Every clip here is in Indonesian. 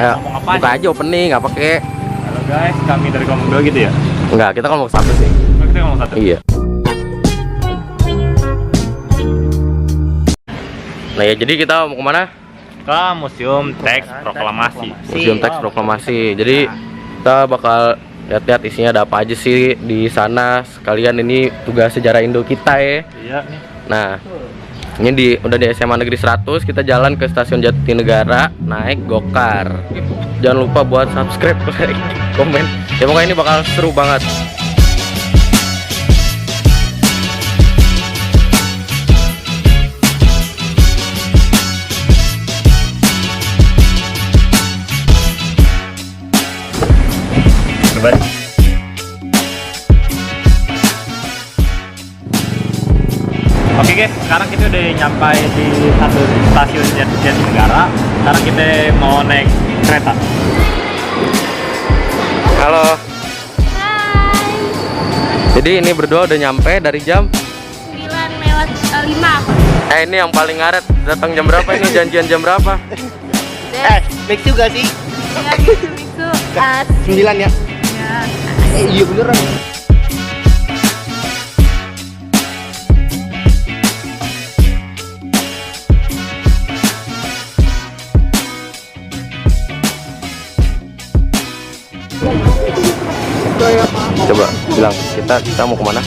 Ayo, ngomong apa buka aja opening, nggak pakai. Halo guys, kami dari Ngomong Dua gitu ya? Enggak, kita ngomong satu sih. Oh, kita ngomong satu? Iya. Nah ya, jadi kita mau kemana? Ke Museum Teks Proklamasi. Museum Teks Proklamasi. Jadi kita bakal lihat-lihat isinya ada apa aja sih di sana. Sekalian ini tugas sejarah Indo kita ya. Iya nih. Nah, ini udah di SMA Negeri 100, kita jalan ke stasiun Jatinegara, naik gokar. Jangan lupa buat subscribe, like, komen. Ya pokoknya ini bakal seru banget. Coba. Oke guys, sekarang kita udah nyampai di satu stasiun Jatinegara. Sekarang kita mau naik kereta. Halo. Hai. Jadi ini berdua udah nyampe dari jam 9:05. ini yang paling ngaret datang jam berapa ini? Janjian jam berapa? Baik juga sih. Ya gitu. 9 ya? Ya. Iya beneran. Coba bilang, kita mau kemana?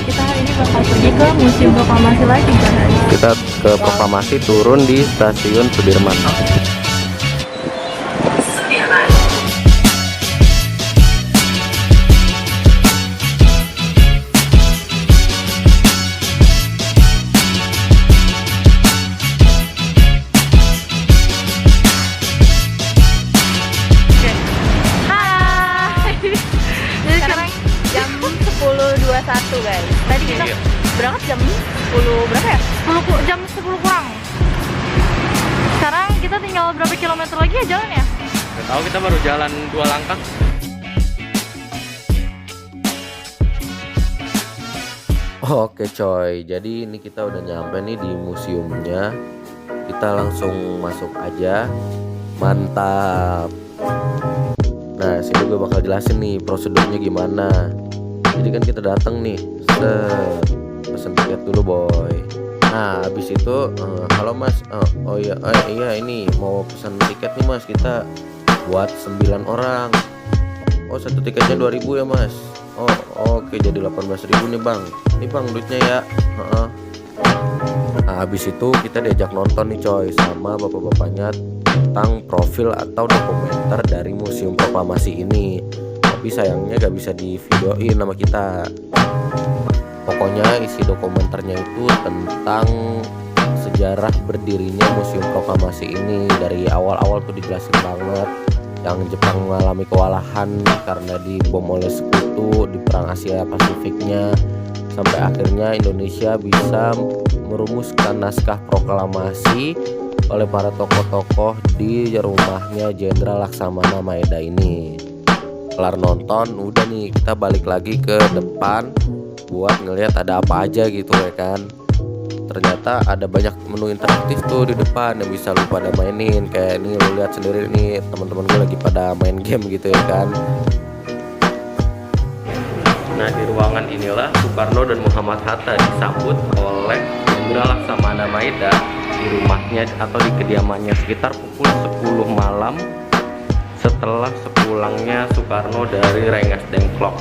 Kita hari ini bakal pergi ke Museum Proklamasi lagi guys. Kita ke Proklamasi, turun di stasiun Sudirman. Hai. Jadi sekarang jam 10.21 guys. Tadi kita berangkat jam 10 berapa ya? Jam 10 kurang. Sekarang kita tinggal berapa kilometer lagi ya jalan ya? Gak tahu, kita baru jalan 2 langkah. Oke coy, jadi ini kita udah nyampe nih di museumnya. Kita langsung masuk aja. Mantap. Nah, sini gue bakal jelasin nih prosedurnya gimana. Jadi kan kita datang nih, pesen tiket dulu boy. Nah, habis itu, halo mas, oh iya, ini mau pesan tiket nih mas, kita buat 9 orang. Oh, satu tiketnya 2.000 ya mas. Oh, oke, jadi 18.000 nih bang. Ini bang duitnya ya. Nah, habis itu kita diajak nonton nih coy sama bapak-bapaknya tentang profil atau dokumenter dari Museum Proklamasi ini. Tapi sayangnya gak bisa di videoin sama kita. Pokoknya isi dokumenternya itu tentang sejarah berdirinya Museum Proklamasi ini. Dari awal-awal tuh dijelasin banget yang Jepang mengalami kewalahan karena dibom oleh sekutu di perang Asia Pasifiknya, sampai akhirnya Indonesia bisa merumuskan naskah proklamasi oleh para tokoh-tokoh di rumahnya Jenderal Laksamana Maeda ini. Kelar nonton, udah nih kita balik lagi ke depan buat ngelihat ada apa aja gitu ya kan. Ternyata ada banyak menu interaktif tuh di depan yang bisa lu pada mainin. Kayak ini lu lihat sendiri nih, teman-teman gue lagi pada main game gitu ya kan. Nah, di ruangan inilah Soekarno dan Muhammad Hatta disambut oleh Jenderal Laksamana Maeda di rumahnya atau di kediamannya sekitar pukul 10 malam setelah sepulangnya Soekarno dari Rengas Dengklok.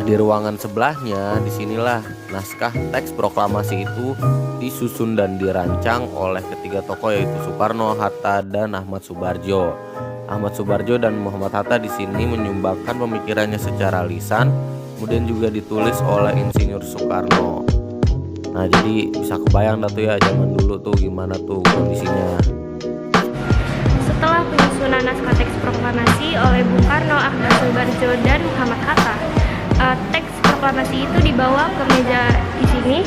Di ruangan sebelahnya, disinilah naskah teks proklamasi itu disusun dan dirancang oleh ketiga tokoh yaitu Soekarno, Hatta, dan Ahmad Subarjo. Ahmad Subarjo dan Muhammad Hatta di sini menyumbangkan pemikirannya secara lisan, kemudian juga ditulis oleh Insinyur Soekarno. Nah, jadi bisa kebayang dah tuh ya zaman dulu tuh gimana tuh kondisinya. Setelah penyusunan naskah teks proklamasi oleh Bung Karno, Ahmad Subarjo, dan Muhammad Hatta, teks proklamasi itu dibawa ke meja di sini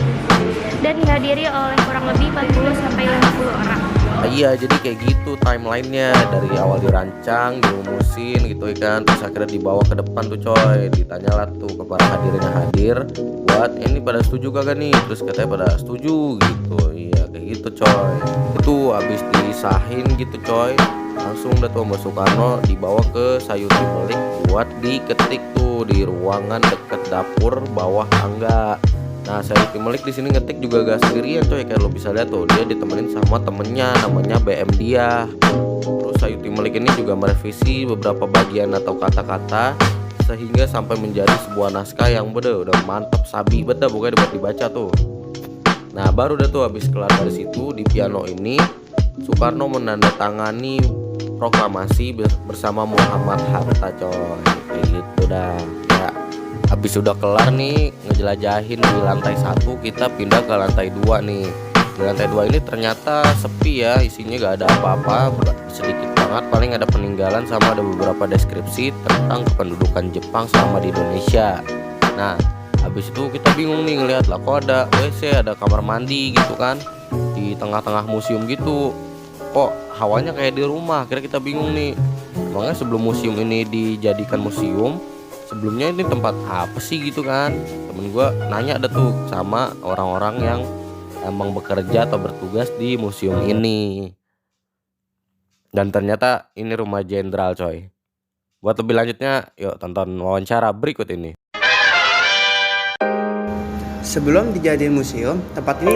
dan dihadiri oleh kurang lebih 40 sampai 50 orang. Iya, jadi kayak gitu timelinenya, dari awal dirancang, dirumusin gitu ya kan, terus akhirnya dibawa ke depan tuh coy, ditanyalah tuh ke para hadirin yang hadir buat ini pada setuju kagak nih, terus katanya pada setuju gitu. Iya kayak gitu coy. Itu abis disahin gitu coy, langsung dah tuh Mbak Soekarno dibawa ke Sayuti Melik buat diketik tuh di ruangan deket dapur bawah tangga. Nah, Sayuti Melik di sini ngetik juga gak sendirian coy, kayak lo bisa lihat tuh, dia ditemenin sama temennya namanya BM dia. Terus Sayuti Melik ini juga merevisi beberapa bagian atau kata-kata sehingga sampai menjadi sebuah naskah yang udah mantap sabi beda pokoknya buat dibaca tuh. Nah, baru dah tuh habis kelar dari situ, di piano ini Soekarno menandatangani proklamasi bersama Muhammad Hatta coy, kayak gitu dah. Ya, habis udah kelar nih ngejelajahin di lantai 1, kita pindah ke lantai 2 nih. Di lantai 2 ini ternyata sepi ya, isinya gak ada apa-apa, sedikit banget, paling ada peninggalan sama ada beberapa deskripsi tentang kependudukan Jepang selama di Indonesia. Nah, habis itu kita bingung nih ngelihat lah, kok ada WC, ada kamar mandi gitu kan di tengah-tengah museum gitu, kok hawanya kayak di rumah. Akhirnya kita bingung nih, emangnya sebelum museum ini dijadikan museum, sebelumnya ini tempat apa sih gitu kan. Temen gue nanya ada tuh sama orang-orang yang emang bekerja atau bertugas di museum ini, dan ternyata ini rumah jenderal coy. Buat lebih lanjutnya yuk tonton wawancara berikut ini. Sebelum dijadiin museum, tempat ini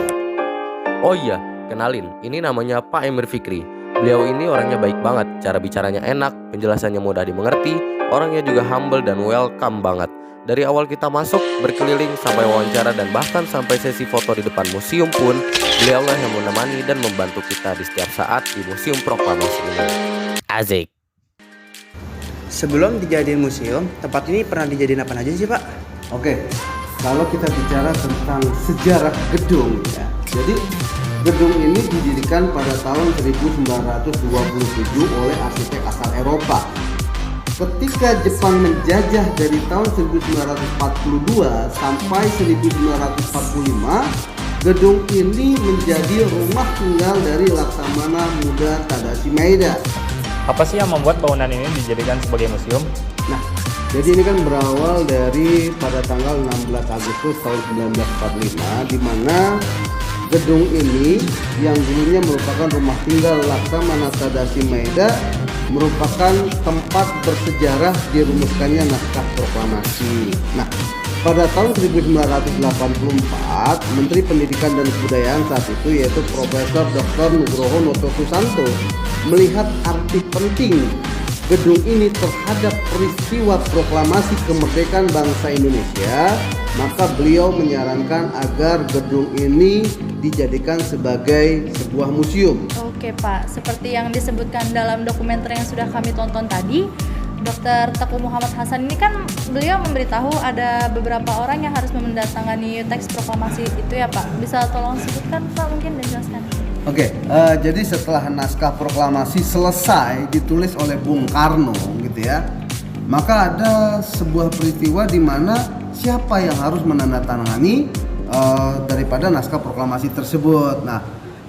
Oh iya, kenalin, ini namanya Pak Emir Fikri. Beliau ini orangnya baik banget, cara bicaranya enak, penjelasannya mudah dimengerti, orangnya juga humble dan welcome banget. Dari awal kita masuk, berkeliling, sampai wawancara, dan bahkan sampai sesi foto di depan museum pun, beliaulah yang menemani dan membantu kita di setiap saat di Museum Proklamasi ini. Asik. sebelum dijadiin museum, tempat ini pernah dijadiin apa aja sih Pak? Oke, kalau kita bicara tentang sejarah gedung ya, jadi gedung ini didirikan pada tahun 1927 oleh arsitek asal Eropa. Ketika Jepang menjajah dari tahun 1942 sampai 1945, gedung ini menjadi rumah tinggal dari Laksamana Muda Tadashi Maeda. Apa sih yang membuat bangunan ini dijadikan sebagai museum? Nah, jadi ini kan berawal dari pada tanggal 16 Agustus tahun 1945, di mana gedung ini yang dulunya merupakan rumah tinggal Laksamana Tadashi Maeda merupakan tempat bersejarah dirumuskannya naskah proklamasi. Nah, pada tahun 1984, Menteri Pendidikan dan Kebudayaan saat itu yaitu Profesor Dr. Nugroho Noto Susanto melihat arti penting gedung ini terhadap peristiwa proklamasi kemerdekaan bangsa Indonesia, maka beliau menyarankan agar gedung ini dijadikan sebagai sebuah museum. Oke Pak, seperti yang disebutkan dalam dokumenter yang sudah kami tonton tadi, Dr. Teku Muhammad Hasan ini kan beliau memberitahu ada beberapa orang yang harus menandatangani teks proklamasi itu ya Pak. Bisa tolong sebutkan Pak mungkin dan jelaskan. Oke, jadi setelah naskah proklamasi selesai ditulis oleh Bung Karno gitu ya, maka ada sebuah peristiwa di mana siapa yang harus menandatangani daripada naskah proklamasi tersebut. Nah,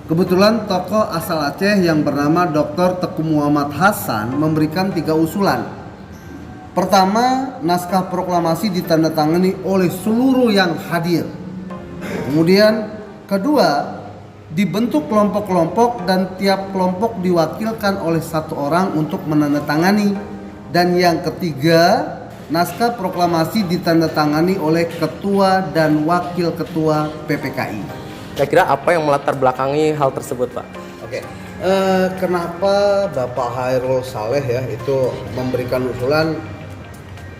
kebetulan tokoh asal Aceh yang bernama Dr. Teku Muhammad Hasan memberikan 3 usulan. Pertama, naskah proklamasi ditandatangani oleh seluruh yang hadir. Kemudian kedua, dibentuk kelompok-kelompok dan tiap kelompok diwakilkan oleh 1 orang untuk menandatangani. Dan yang ketiga, naskah proklamasi ditandatangani oleh ketua dan wakil ketua PPKI. Kira-kira apa yang melatar belakangi hal tersebut Pak? Oke, kenapa Bapak Hairul Saleh ya itu memberikan usulan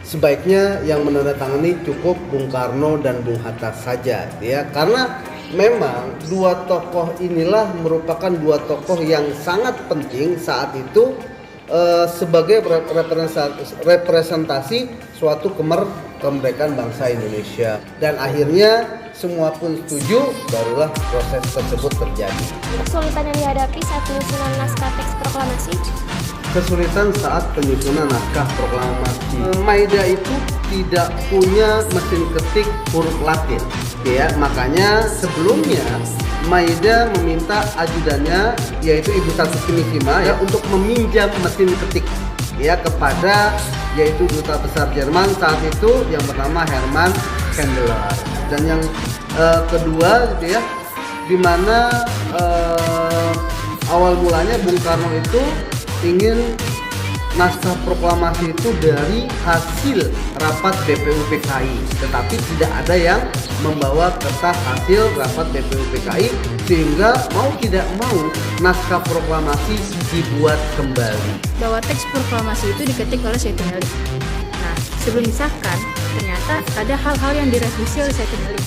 sebaiknya yang menandatangani cukup Bung Karno dan Bung Hatta saja ya, karena memang 2 tokoh inilah merupakan 2 tokoh yang sangat penting saat itu sebagai representasi suatu kemerdekaan bangsa Indonesia, dan akhirnya semua pun setuju, barulah proses tersebut terjadi. Kesulitan yang dihadapi saat penyusunan naskah teks proklamasi? Kesulitan saat penyusunan naskah proklamasi, Maeda itu tidak punya mesin ketik huruf Latin ya, makanya sebelumnya Maeda meminta ajudannya yaitu Ibu Satsuki Mishima ya untuk meminjam mesin ketik ya kepada yaitu duta besar Jerman saat itu yang bernama Hermann Kendler. Dan yang kedua gitu ya, di mana awal mulanya Bung Karno itu ingin naskah proklamasi itu dari hasil rapat BPUPKI, tetapi tidak ada yang membawa kertas hasil rapat BPUPKI, sehingga mau tidak mau naskah proklamasi dibuat kembali. Bahwa teks proklamasi itu diketik oleh Sayyidina Ali. Nah, sebelum disahkan, ternyata ada hal-hal yang direvisi oleh Sayyidina Ali.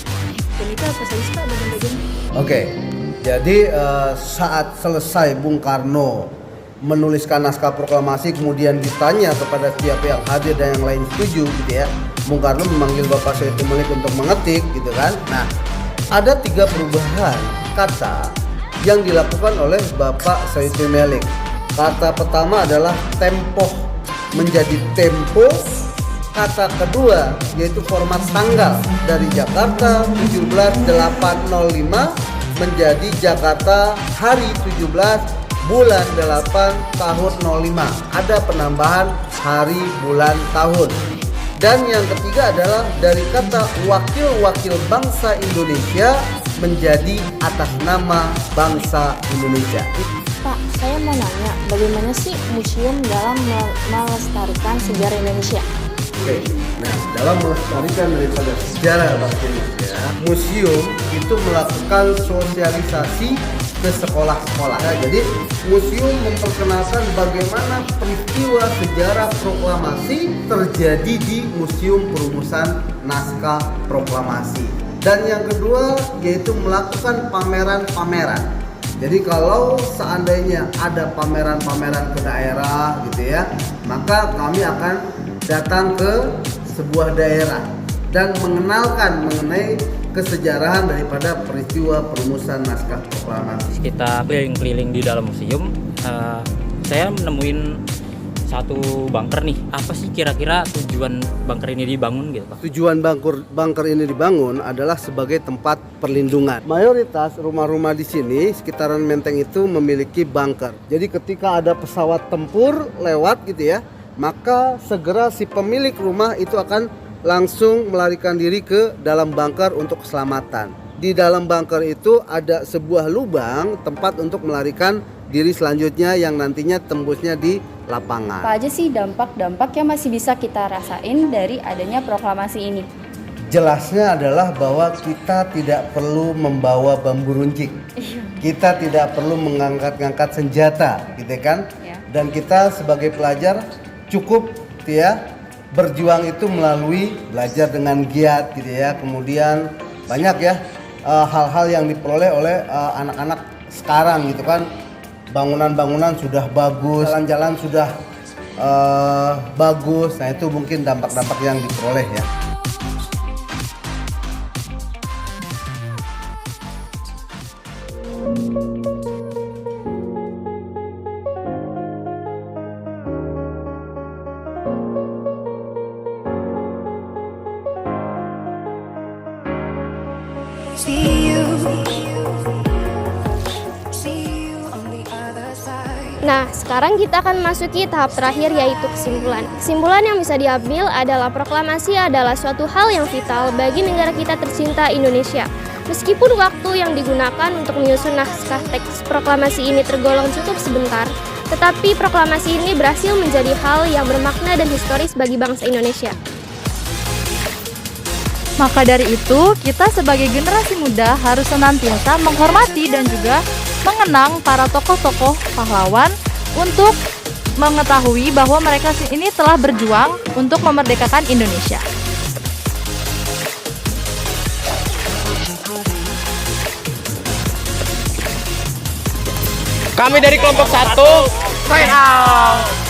Dan itu apa saja sih Pak bagian-bagiannya? Oke, jadi saat selesai Bung Karno menuliskan naskah proklamasi, kemudian ditanya kepada setiap pihak hadir dan yang lain setuju gitu ya, Bung Karno memanggil Bapak Sayyidina Malik untuk mengetik gitu kan. Nah, ada 3 perubahan kata yang dilakukan oleh Bapak Sayyidina Malik. Kata pertama adalah tempo menjadi tempo. Kata kedua yaitu format tanggal dari Jakarta 17/8/05 menjadi Jakarta hari 17 bulan 8 tahun 05. Ada penambahan hari bulan tahun. Dan yang ketiga adalah dari kata wakil-wakil bangsa Indonesia menjadi atas nama bangsa Indonesia. Pak, saya mau nanya, bagaimana sih museum dalam melestarikan sejarah Indonesia? Oke, nah dalam melestarikan daripada sejarah bangsa Indonesia, museum itu melakukan sosialisasi ke sekolah-sekolah. Nah, jadi museum memperkenalkan bagaimana peristiwa sejarah proklamasi terjadi di Museum Perumusan Naskah Proklamasi. Dan yang kedua yaitu melakukan pameran-pameran. Jadi kalau seandainya ada pameran-pameran ke daerah gitu ya, maka kami akan datang ke sebuah daerah dan mengenalkan mengenai kesejarahan daripada peristiwa perumusan naskah proklamasi. Kita keliling-keliling di dalam museum, saya menemuin satu bunker nih. Apa sih kira-kira tujuan bunker ini dibangun gitu Pak? Tujuan bunker ini dibangun adalah sebagai tempat perlindungan. Mayoritas rumah-rumah di sini sekitaran Menteng itu memiliki bunker. Jadi ketika ada pesawat tempur lewat gitu ya, maka segera si pemilik rumah itu akan langsung melarikan diri ke dalam bunker untuk keselamatan. Di dalam bunker itu ada sebuah lubang tempat untuk melarikan diri selanjutnya yang nantinya tembusnya di lapangan. Apa aja sih dampak-dampak yang masih bisa kita rasain dari adanya proklamasi ini? Jelasnya adalah bahwa kita tidak perlu membawa bambu runcing. Kita tidak perlu mengangkat-ngangkat senjata, gitu kan? Ya. Dan kita sebagai pelajar cukup ya berjuang itu melalui belajar dengan giat gitu ya. Kemudian banyak ya hal-hal yang diperoleh oleh anak-anak sekarang gitu kan. Bangunan-bangunan sudah bagus, jalan-jalan sudah bagus. Nah itu mungkin dampak-dampak yang diperoleh ya. Nah, sekarang kita akan memasuki tahap terakhir yaitu kesimpulan. Kesimpulan yang bisa diambil adalah proklamasi adalah suatu hal yang vital bagi negara kita tercinta Indonesia. Meskipun waktu yang digunakan untuk menyusun naskah teks proklamasi ini tergolong cukup sebentar, tetapi proklamasi ini berhasil menjadi hal yang bermakna dan historis bagi bangsa Indonesia. Maka dari itu, kita sebagai generasi muda harus senantiasa menghormati dan juga mengenang para tokoh-tokoh pahlawan untuk mengetahui bahwa mereka ini telah berjuang untuk memerdekakan Indonesia. Kami dari kelompok 1, sign out.